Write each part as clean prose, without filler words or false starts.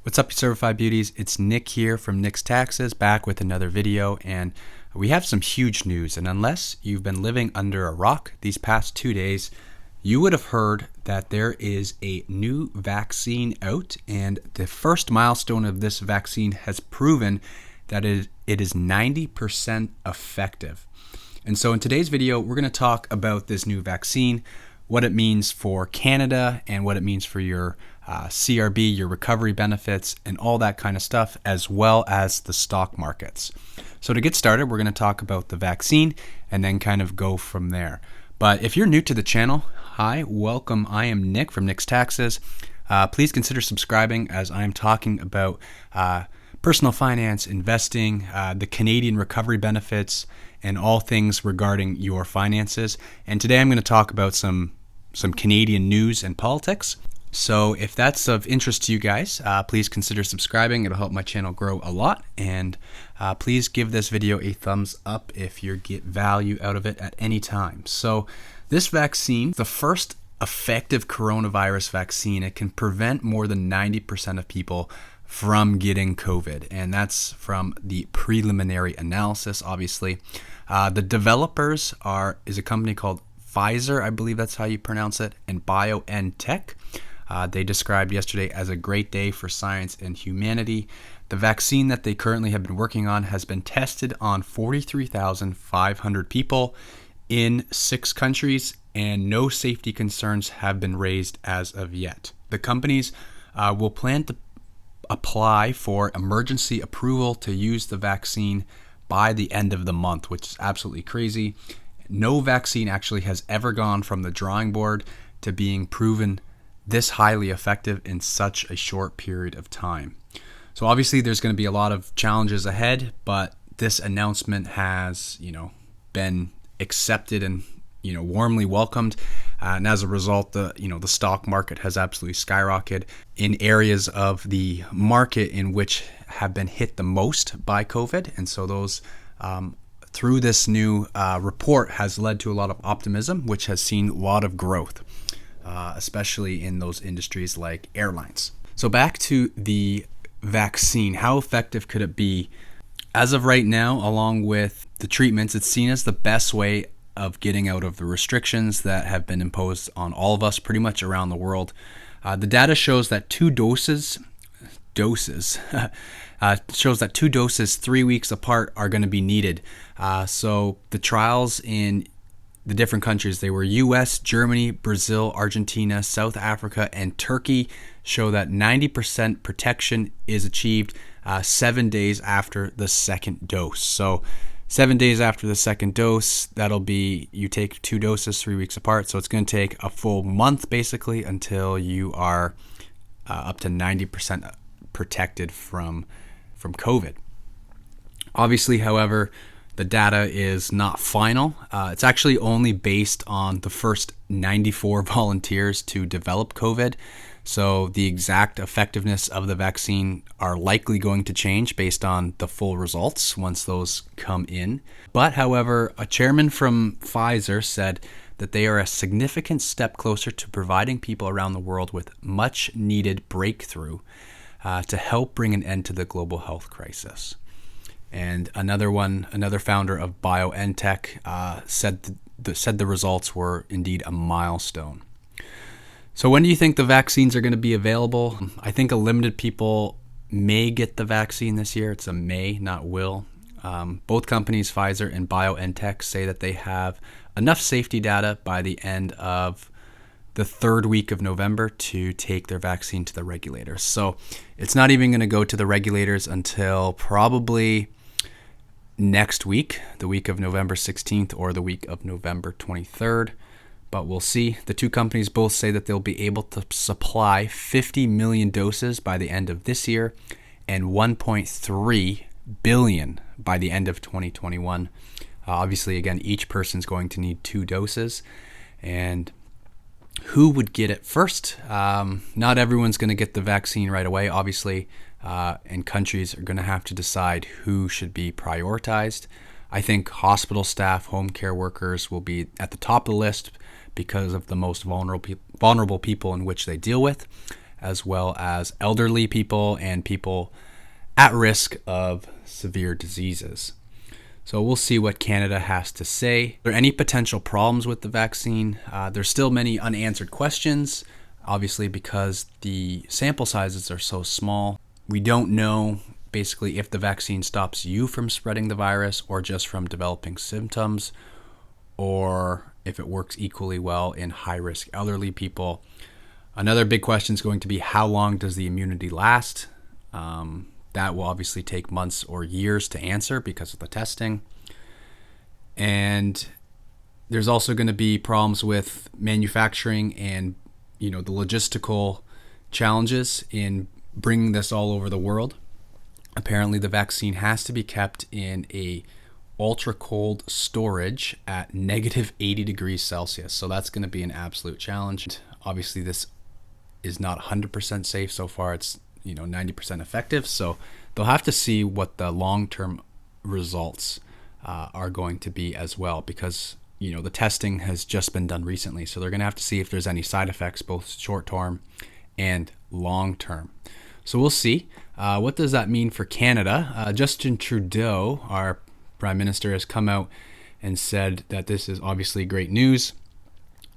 What's up, you certified beauties? It's Nick here from Nick's Taxes, back with another video, and we have some huge news. And unless you've been living under a rock these past 2 days, you would have heard that there is a new vaccine out, and the first milestone of this vaccine has proven that it is 90% effective. And so in today's video, we're going to talk about this new vaccine, what it means for Canada and what it means for your CRB, your recovery benefits, and all that kind of stuff, as well as the stock markets. So to get started, we're going to talk about the vaccine and then kind of go from there. But if you're new to the channel, hi, welcome. I am Nick from Nick's Taxes. Please consider subscribing as I'm talking about personal finance, investing, the Canadian recovery benefits, and all things regarding your finances. And today I'm going to talk about some Canadian news and politics. So if that's of interest to you guys, please consider subscribing. It'll help my channel grow a lot. And please give this video a thumbs up if you get value out of it at any time. So this vaccine, the first effective coronavirus vaccine, it can prevent more than 90% of people from getting COVID. And that's from the preliminary analysis, obviously. The developers is a company called Pfizer, I believe that's how you pronounce it, and BioNTech. They described yesterday as a great day for science and humanity. The vaccine that they currently have been working on has been tested on 43,500 people in 6 countries, and no safety concerns have been raised as of yet. The companies will plan to apply for emergency approval to use the vaccine by the end of the month, which is absolutely crazy. No vaccine actually has ever gone from the drawing board to being proven this highly effective in such a short period of time. So obviously there's going to be a lot of challenges ahead, but this announcement has, been accepted and, warmly welcomed. And as a result, the stock market has absolutely skyrocketed in areas of the market in which have been hit the most by COVID. And so those, through this new report, has led to a lot of optimism, which has seen a lot of growth, especially in those industries like airlines. So back to the vaccine, how effective could it be? As of right now, along with the treatments, it's seen as the best way of getting out of the restrictions that have been imposed on all of us pretty much around the world. The data shows that two doses 3 weeks apart are going to be needed. So the trials in the different countries, they were US, Germany, Brazil, Argentina, South Africa, and Turkey, show that 90% protection is achieved 7 days after the second dose. So 7 days after the second dose, that'll be, you take 2 doses 3 weeks apart. So it's going to take a full month basically until you are up to 90% protected from COVID. Obviously, however, the data is not final. It's actually only based on the first 94 volunteers to develop COVID. So the exact effectiveness of the vaccine are likely going to change based on the full results once those come in. But however, a chairman from Pfizer said that they are a significant step closer to providing people around the world with much needed breakthrough to help bring an end to the global health crisis. And another founder of BioNTech said the results were indeed a milestone. So when do you think the vaccines are going to be available? I think a limited people may get the vaccine this year. It's a may, not will. Both companies, Pfizer and BioNTech, say that they have enough safety data by the end of the 3rd week of November to take their vaccine to the regulators. So it's not even going to go to the regulators until probably next week, the week of November 16th or the week of November 23rd. But we'll see. The two companies both say that they'll be able to supply 50 million doses by the end of this year and 1.3 billion by the end of 2021. Obviously, again, each person's going to need 2 doses. And who would get it first? Not everyone's going to get the vaccine right away, obviously, and countries are going to have to decide who should be prioritized. I think hospital staff, home care workers will be at the top of the list because of the most vulnerable people in which they deal with. as well as elderly people and people at risk of severe diseases. So we'll see what Canada has to say. Are there any potential problems with the vaccine? There's still many unanswered questions, obviously because the sample sizes are so small. We don't know basically if the vaccine stops you from spreading the virus or just from developing symptoms, or if it works equally well in high-risk elderly people. Another big question is going to be, how long does the immunity last? That will obviously take months or years to answer because of the testing. And there's also going to be problems with manufacturing and, the logistical challenges in bringing this all over the world. Apparently, the vaccine has to be kept in a ultra cold storage at negative 80 degrees Celsius. So that's going to be an absolute challenge. Obviously, this is not 100% safe so far. It's 90% effective. So they'll have to see what the long-term results are going to be as well, because the testing has just been done recently. So they're going to have to see if there's any side effects, both short-term and long-term. So we'll see. What does that mean for Canada? Justin Trudeau, our Prime Minister, has come out and said that this is obviously great news.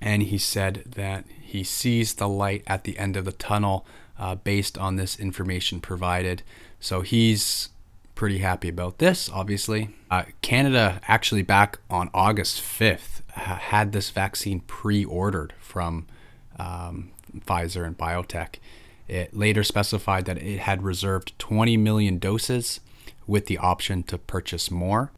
And he said that he sees the light at the end of the tunnel based on this information provided. So he's pretty happy about this, obviously. Canada actually back on August 5th had this vaccine pre-ordered from Pfizer and BioNTech. It later specified that it had reserved 20 million doses with the option to purchase more.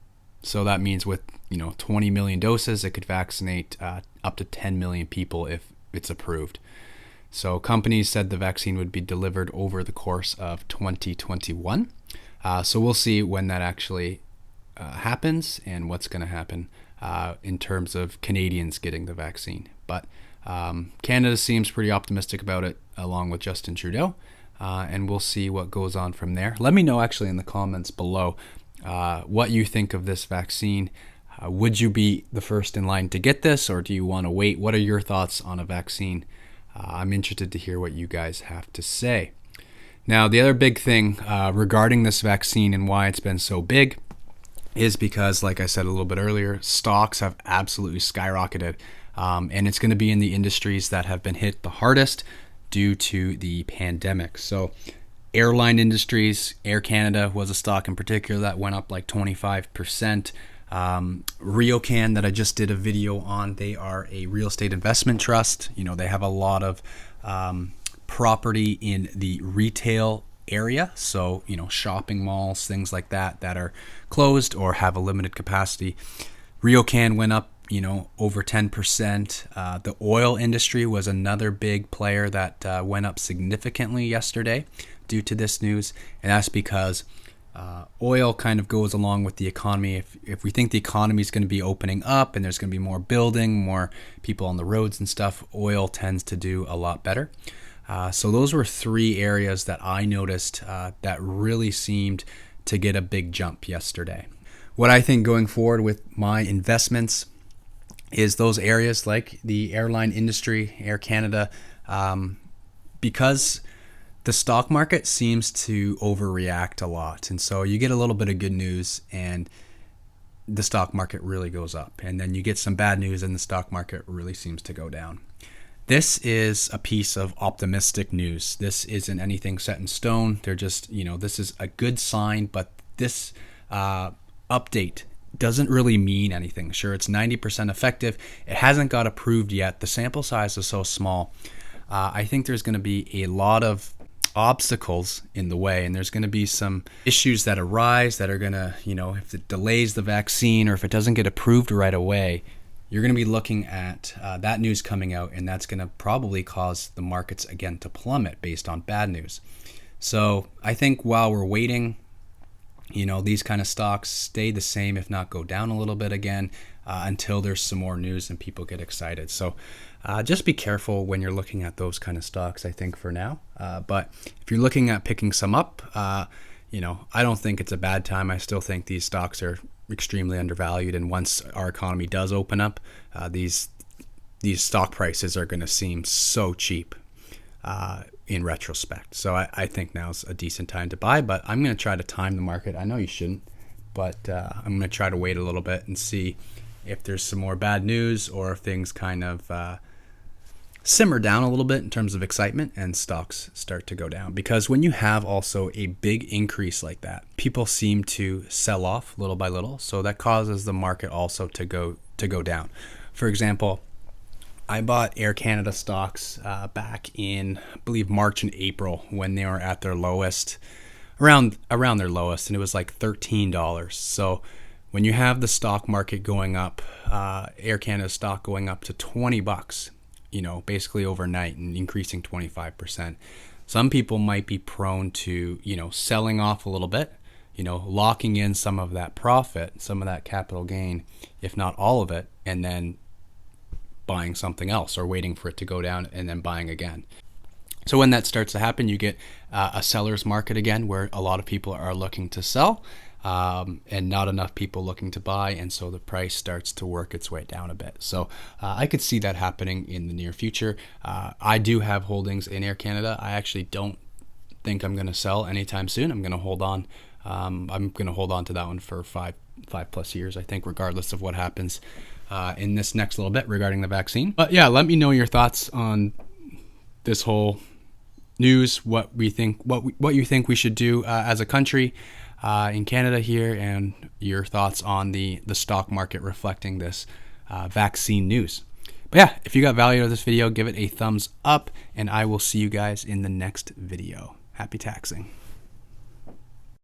So that means with 20 million doses, it could vaccinate up to 10 million people if it's approved. So companies said the vaccine would be delivered over the course of 2021. So we'll see when that actually happens and what's going to happen in terms of Canadians getting the vaccine. But Canada seems pretty optimistic about it, along with Justin Trudeau, and we'll see what goes on from there. Let me know actually in the comments below what you think of this vaccine. Would you be the first in line to get this, or do you want to wait? What are your thoughts on a vaccine? I'm interested to hear what you guys have to say. Now, the other big thing regarding this vaccine and why it's been so big is because, like I said a little bit earlier, stocks have absolutely skyrocketed. And it's going to be in the industries that have been hit the hardest due to the pandemic. So airline industries, Air Canada was a stock in particular that went up like 25%. RioCan, that I just did a video on, they are a real estate investment trust. They have a lot of property in the retail area. So, shopping malls, things like that are closed or have a limited capacity. RioCan went up, over 10%. The oil industry was another big player that went up significantly yesterday due to this news. And that's because oil kind of goes along with the economy. If we think the economy is going to be opening up and there's going to be more building, more people on the roads and stuff, oil tends to do a lot better. So those were three areas that I noticed that really seemed to get a big jump yesterday. What I think going forward with my investments is those areas like the airline industry, Air Canada, because the stock market seems to overreact a lot. And so you get a little bit of good news and the stock market really goes up. And then you get some bad news and the stock market really seems to go down. This is a piece of optimistic news. This isn't anything set in stone. They're just, this is a good sign, but this update doesn't really mean anything. Sure, it's 90% effective. It hasn't got approved yet. The sample size is so small. I think there's going to be a lot of obstacles in the way, and there's going to be some issues that arise that are going to, if it delays the vaccine or if it doesn't get approved right away, you're going to be looking at that news coming out, and that's going to probably cause the markets again to plummet based on bad news. So I think while we're waiting, these kind of stocks stay the same, if not go down a little bit again, until there's some more news and people get excited. So just be careful when you're looking at those kind of stocks, I think, for now. But if you're looking at picking some up, I don't think it's a bad time. I still think these stocks are extremely undervalued. And once our economy does open up, these stock prices are going to seem so cheap. in retrospect. So I think now's a decent time to buy, but I'm going to try to time the market. I know you shouldn't, but I'm going to try to wait a little bit and see if there's some more bad news or if things kind of simmer down a little bit in terms of excitement and stocks start to go down. Because when you have also a big increase like that, people seem to sell off little by little. So that causes the market also to go down. For example, I bought Air Canada stocks back in, I believe, March and April when they were at their lowest, around their lowest, and it was like $13. So when you have the stock market going up, Air Canada stock going up to $20, basically overnight and increasing 25%, some people might be prone to, selling off a little bit, locking in some of that profit, some of that capital gain, if not all of it, and then buying something else or waiting for it to go down and then buying again. So when that starts to happen, you get a seller's market again, where a lot of people are looking to sell and not enough people looking to buy. And so the price starts to work its way down a bit. So I could see that happening in the near future. I do have holdings in Air Canada. I actually don't think I'm going to sell anytime soon. I'm going to hold on. I'm going to hold on to that one for five plus years, I think, regardless of what happens in this next little bit regarding the vaccine. But yeah, let me know your thoughts on this whole news, what you think we should do as a country in Canada here, and your thoughts on the stock market reflecting this vaccine news. But yeah, if you got value out of this video, give it a thumbs up, and I will see you guys in the next video. Happy taxing.